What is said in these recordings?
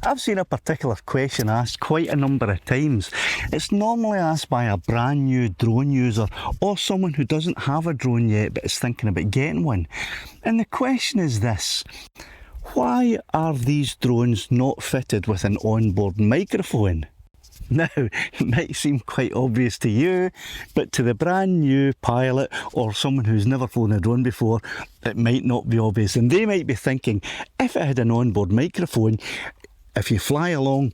I've seen a particular question asked quite a number of times. It's normally asked by a brand new drone user or someone who doesn't have a drone yet but is thinking about getting one. And the question is this: why are these drones not fitted with an onboard microphone? Now, it might seem quite obvious to you, but to the brand new pilot or someone who's never flown a drone before, it might not be obvious. And they might be thinking, if it had an onboard microphone, if you fly along,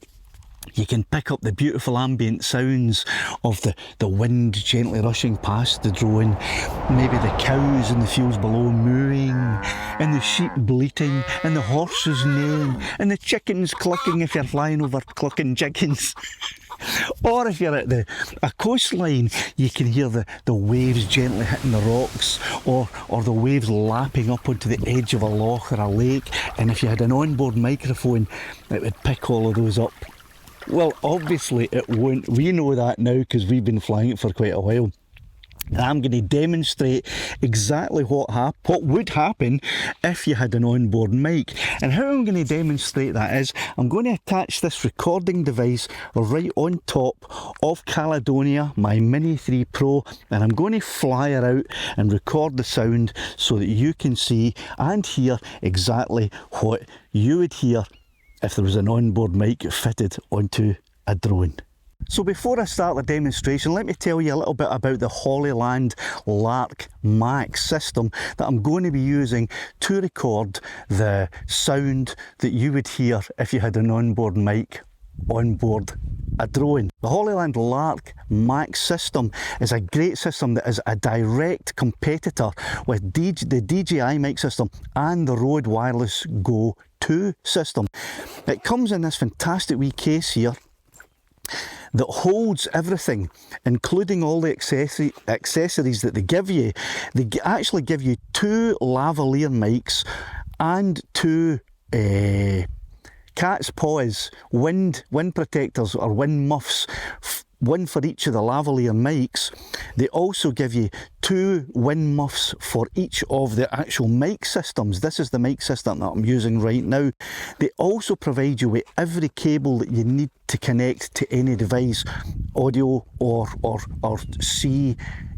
you can pick up the beautiful ambient sounds of the wind gently rushing past the drone, maybe the cows in the fields below mooing, and the sheep bleating, and the horses neighing, and the chickens clucking if you're flying over clucking chickens. Or if you're at a coastline, you can hear the waves gently hitting the rocks, or the waves lapping up onto the edge of a loch or a lake, and if you had an onboard microphone, it would pick all of those up. Well, obviously it won't. We know that now because we've been flying it for quite a while. And I'm going to demonstrate exactly what would happen if you had an onboard mic. And how I'm going to demonstrate that is, I'm going to attach this recording device right on top of Caledonia, my Mini 3 Pro, and I'm going to fly her out and record the sound so that you can see and hear exactly what you would hear if there was an onboard mic fitted onto a drone. So before I start the demonstration, let me tell you a little bit about the Hollyland Lark Max system that I'm going to be using to record the sound that you would hear if you had an onboard mic on board a drone. The Hollyland Lark Max system is a great system that is a direct competitor with the DJI Mic system and the Rode Wireless Go 2 system. It comes in this fantastic wee case here that holds everything, including all the accessories that they give you. They actually give you 2 lavalier mics and 2 cat's paws wind protectors or wind muffs, one for each of the lavalier mics. They also give you 2 wind muffs for each of the actual mic systems. This is the mic system that I'm using right now. They also provide you with every cable that you need to connect to any device, audio or C,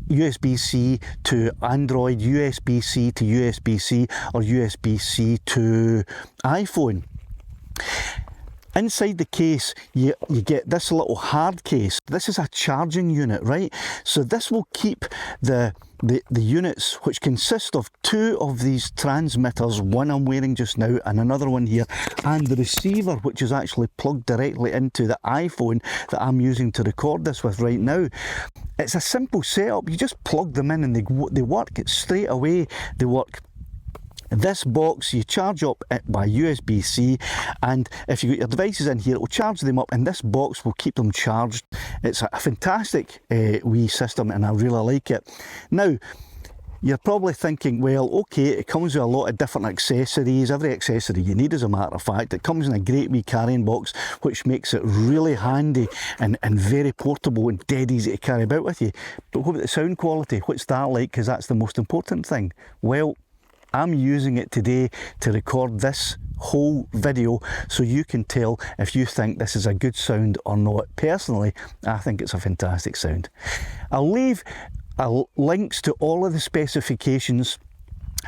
USB-C to Android, USB-C to USB-C, or USB-C to iPhone. Inside the case, you get this little hard case. This is a charging unit, right? So this will keep the units, which consist of 2 of these transmitters, one I'm wearing just now and another one here, and the receiver, which is actually plugged directly into the iPhone that I'm using to record this with right now. It's a simple setup. You just plug them in and they work straight away. They work. This box you charge up by USB-C, and if you got your devices in here, it will charge them up, and this box will keep them charged. It's a fantastic wee system, and I really like it. Now, you're probably thinking, well, okay, it comes with a lot of different accessories, every accessory you need as a matter of fact. It comes in a great wee carrying box, which makes it really handy and very portable and dead easy to carry about with you. But what about the sound quality? What's that like? Because that's the most important thing. Well, I'm using it today to record this whole video so you can tell if you think this is a good sound or not. Personally, I think it's a fantastic sound. I'll leave links to all of the specifications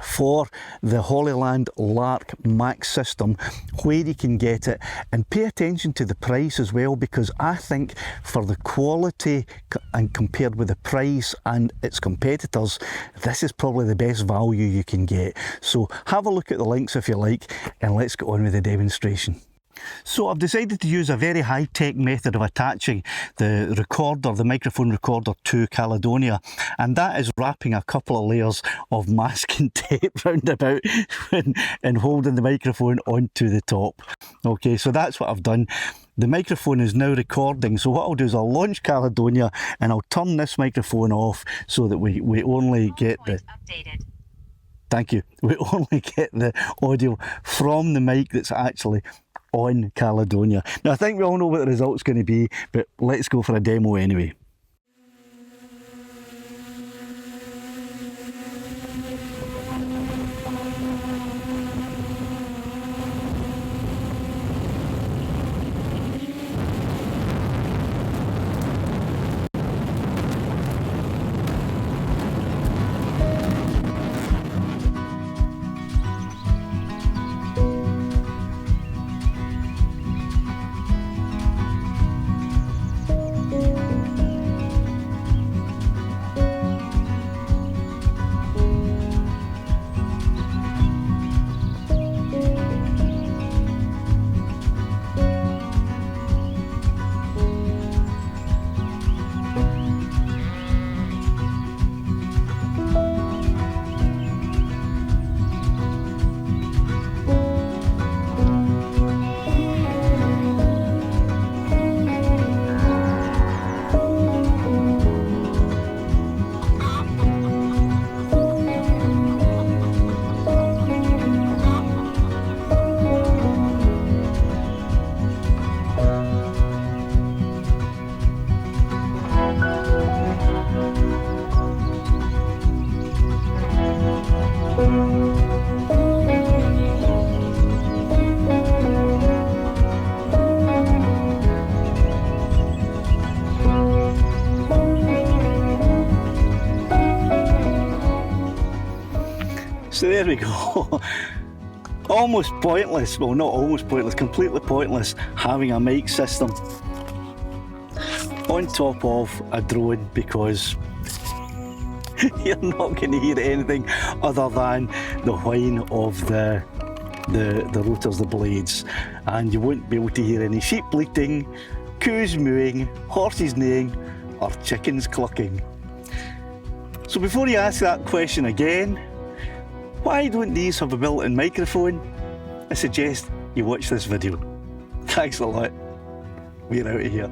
for the Hollyland Lark Max system, where you can get it, and pay attention to the price as well, because I think for the quality and compared with the price and its competitors, this is probably the best value you can get. So have a look at the links if you like, and let's get on with the demonstration. So I've decided to use a very high-tech method of attaching the microphone recorder to Caledonia, and that is wrapping a couple of layers of masking tape round about and holding the microphone onto the top. Okay, so that's what I've done. The microphone is now recording, so what I'll do is I'll launch Caledonia and I'll turn this microphone off so that we only get the... Thank you. We only get the audio from the mic that's actually on Caledonia. Now I think we all know what the result's going to be, but let's go for a demo anyway. So there we go. Almost pointless, well not almost pointless, completely pointless having a mic system on top of a drone, because you're not going to hear anything other than the whine of the rotors, the blades, and you won't be able to hear any sheep bleating, coos mooing, horses neighing, or chickens clucking. So before you ask that question again, why don't these have a built-in microphone? I suggest you watch this video. Thanks a lot. We're out of here.